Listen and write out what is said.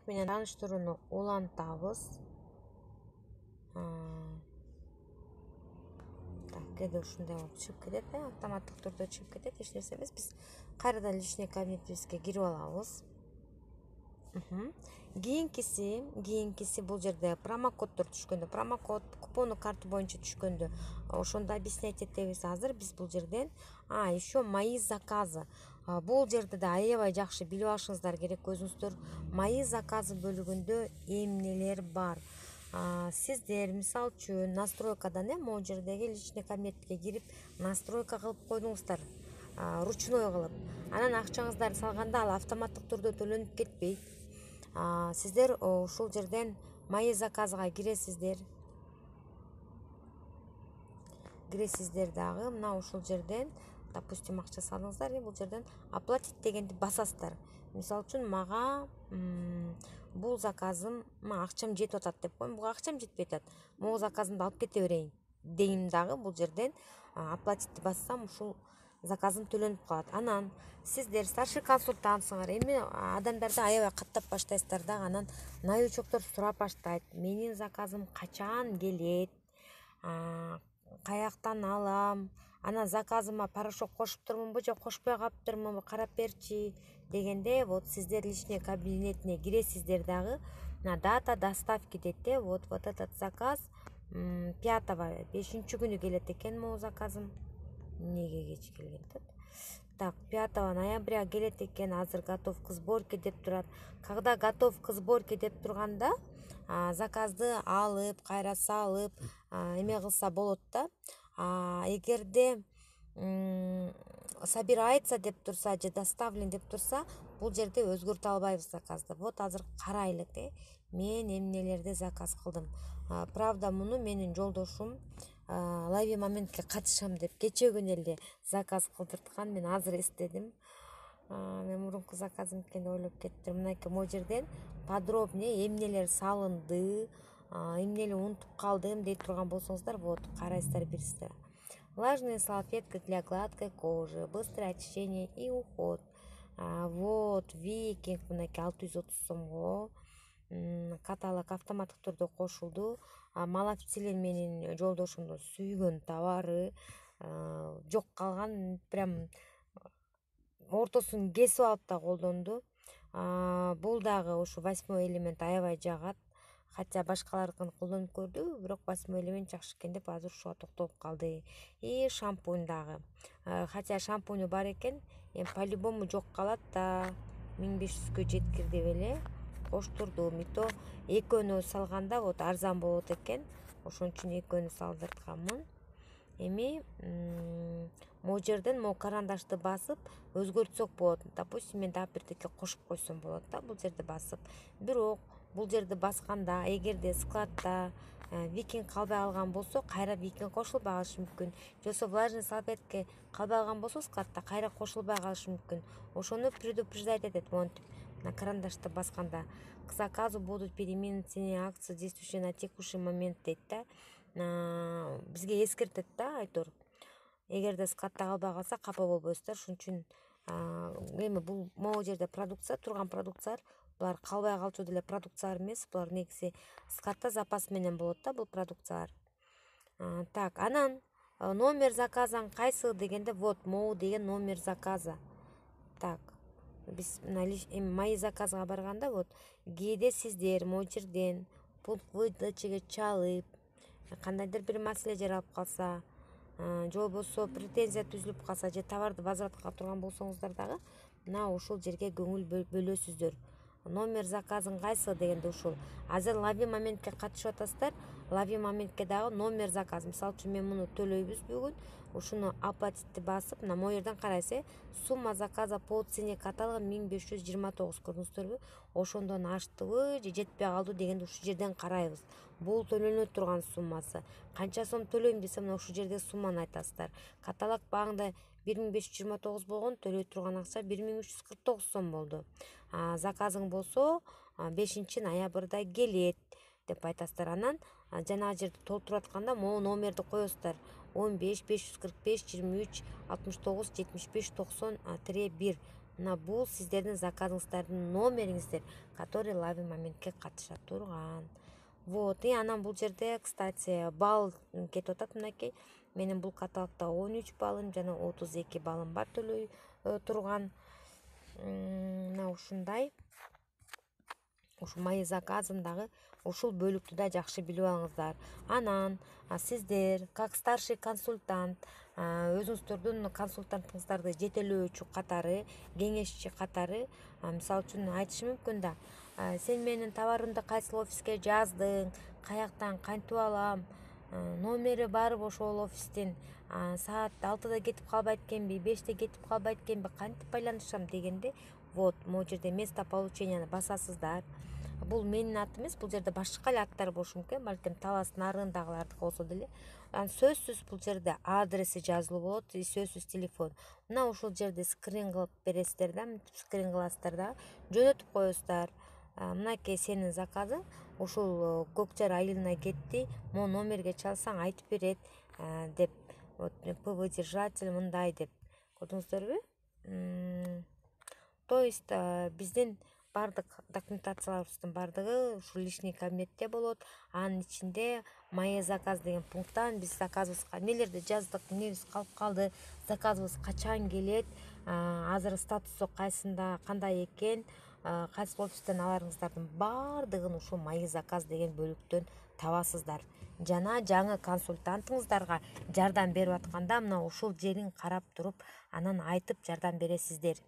менен тааныштырууну улантабыз. Так, кээде ушундай болуп чыгып кетет, автоматтык түрдө чыгып кетет, эч нерсе эмес. Биз кайрадан личный кабинетибизге кирип алабыз. Кийинкиси бул жерде промокоддор түшкөндө, промокод купону карта боюнча түшкөндө ошондо объяснять этебиз. Азыр биз бул жерден еще мои заказы. Бул жерде да аябай жакшы билип алышыңыздар керек. Өзүңүздөр мои заказы бөлүгүндө эмнелер бар. Сиздер мисалы үчүн настройкадан могу жердеги личный кабинетке кирип настройка кылып койдуңуздар, ручной кылып. Анан акчаңыздарды салганда ал автоматтык түрдө төлөнүп кетпейт. Сиздер ушул жерден мои заказга киресиздер дагы. Мына ушул жерден, допустим, акча салдыңыздар, бул жерден оплатить дегенди басасыздар. Мисалы үчүн мага бул заказым, акчам жетип атат деп коеюн. Буга акчам жетпей атат. Могу заказымды алып кете берейин дейм дагы. Бул жерден оплатить бассам ушул заказым төлөнүп калат. Анан сиздер старший консультантсыңар. Эми адамдарды аябай каттап баштайсыздар дагы. Анан новичоктор сурап баштайт. Менин заказым качан келет? Каяктан алам? Анан заказыма порошок кошуптурмунбу же кошпой калыптырмынбы? Карап берчи дегенде, вот сиздер личный кабинетине киресиздер дагы. Дата доставки дейт. Вот этот заказ 5 күнү келет экен могу заказым. Эмнеге кеч келген? Так, 5 ноября келет экен, азыр готов к сборке деп турат. Когда готов к сборке деп турганда, заказды алып, кайра салып, эме кылса болот да. Эгерде собирается деп турса же доставлен деп турса, бул жерде өзгөртө албайбыз заказды. Вот азыр карайлык, мен эмнелерди заказ кылдым. Правда, муну менин жолдошум лайви моментке катышам деп кечээ күнү эле заказ кылдырткан. Мен азыр эстедим. Мен мурунку заказым экен деп ойлоп кеттим. Мынакей могу жерден подробнее эмнелер салынды, эмнени унутуп калдым дей турган болсоңуздар, вот карайсыздар, билесиздер. Влажные салфетки для гладкой кожи, быстрое очищение и уход. Вот Викинг мынакей 630 сомго. Каталог автоматтык түрдө кошулду. Малофицилин менин жолдошумдун сүйгөн товары. Жок калган, прям ортосун кесип алып да колдонду. Бул дагы ушу 8 элемент аябай жагат. Хотя башкалардыкын колдонуп көрдү, бирок 8 элемент жакшы экен деп азыр ушуга токтолуп калды. И шампунь дагы. Хотя шампунь бар экен, по-любому жок калат да. 1500гө жеткирди беле. Коштурдум. И то экөөнү салганда вот арзан болот экен. Ошон үчүн экөөнү салдыртканмын. Эми могу жерден могу карандашты басып өзгөртсөк болот. Допустим, мен дагы бирдеке кошуп койсом болот да бул жерди басып. Бирок бул жерди басканда, эгерде складта Викинг калбай калган болсо, кайра Викинг кошулбай калышы мүмкүн. Жоксо влажный салфетка калбай калган болсо, складта кайра кошулбай калышы мүмкүн. Ошону предупреждать этет монтип. На карандашты басканда к заказу будут перемены цены акции, действующие на текущий момент дейт да. Бизге эскертет да айтор. Эгерде складта калбай калса, капа болбойсуздар. Ошон үчүн эми бул могу жерде продукция, турган продукциялар, булар калбай калчу деле продукциялар эмес. Булар негизи складта запас менен болот да бул продукциялар. Так, анан номер заказан кайсы дегенде, вот могу деген номер заказа. Так, биз мои заказга барганда, вот кээде сиздер могу жерден пункт выдачага чалып, кандайдыр бир маселе жаралып калса, же болбосо претензия түзүлүп калса, же товарды возврат кыла турган болсоңуздар дагы мына ушул жерге көңүл бөлөсүздөр. Номер заказын кайсы дегенде ушул. Азыр лави моментке катышып атасыздар. Лави моментке дагы номер заказ. Мисалы үчүн мен муну төлөйбүз бүгүн. Ушуну оплатить басып, мына могу жерден карайсыз. Сумма заказа по цене каталога 1529 көрдүңүздөрбү? Ошондон аштыбы же жетпей калды дегенди ушул жерден карайбыз. Бул төлөнө турган суммасы. Канча сом төлөйм десе, мына ушул жерде сумманы айтасыздар. Каталог багында 1529 болгон, төлөй турган акча 1349 сом болду. Заказың болсо 5 ноябрда келет деп айтасыздар. Анан жанагы жерди толтуруп атканда могу номерди коесуздар. 15 545 23 69 75 90-1 мына бул сиздердин заказыңыздардын номериңиздер, который лави моментке катыша турган. Вот, и анан бул жерде, кстати, балл кетип атат мынакей. Менин бул каталогда 13 баллым жана 32 баллым бар төлөй турган. Мына ушундай. Ушу мои заказым дагы ушул бөлүктү да жакшы билип алыңыздар. Анан сиздер как старший консультант өзүңүздөрдүн консультантыңыздарды жетелөөчү катары, кеңешчи катары, мисалы үчүн айтышым мүмкүн да, сен менин товарымды кайсыл офиске жаздың, каяктан кантип алам, номери барбы ошол офистин, саат 6-да кетип калбайт экенби, 5-те кетип калбайт экенби, кантип байланышам дегенде, вот могу жерде место полученияны басасыздар. Бул менин атым эмес, бул жерде башка эле аттар болушу мүмкүн, балким талас нарыгындагылардыкы болсо деле. Сөзсүз бул жерде адреси жазылуу болот, сөзсүз телефон. Мына ушул жерде скрин кылып бересиздер да, мынтип скрин кыласыздар да, жөнөтүп коесуздар. Мынакей сенин заказың ушул Көкжар айылына кетти, могу номерге чалсаң айтып берет деп, вот ПВ держатель мындай деп. Көрдүңүздөрбү? То есть биздин бардык документацияларыбыздын бардыгы ушул личный кабинетте болот. Анын ичинде мои заказ деген пункттан биз заказыбызга эмнелерди жаздык, эмнебиз калып калды, заказыбыз качан келет, азыр статусу кайсында, кандай экен, кайсы офистен аларыңыздардын баардыгын ушул мои заказ деген бөлүктөн табасыздар. Жана жаңы консультантыңыздарга жардам берип атканда мына ушул жерин карап туруп, анан айтып жардам бересиздер.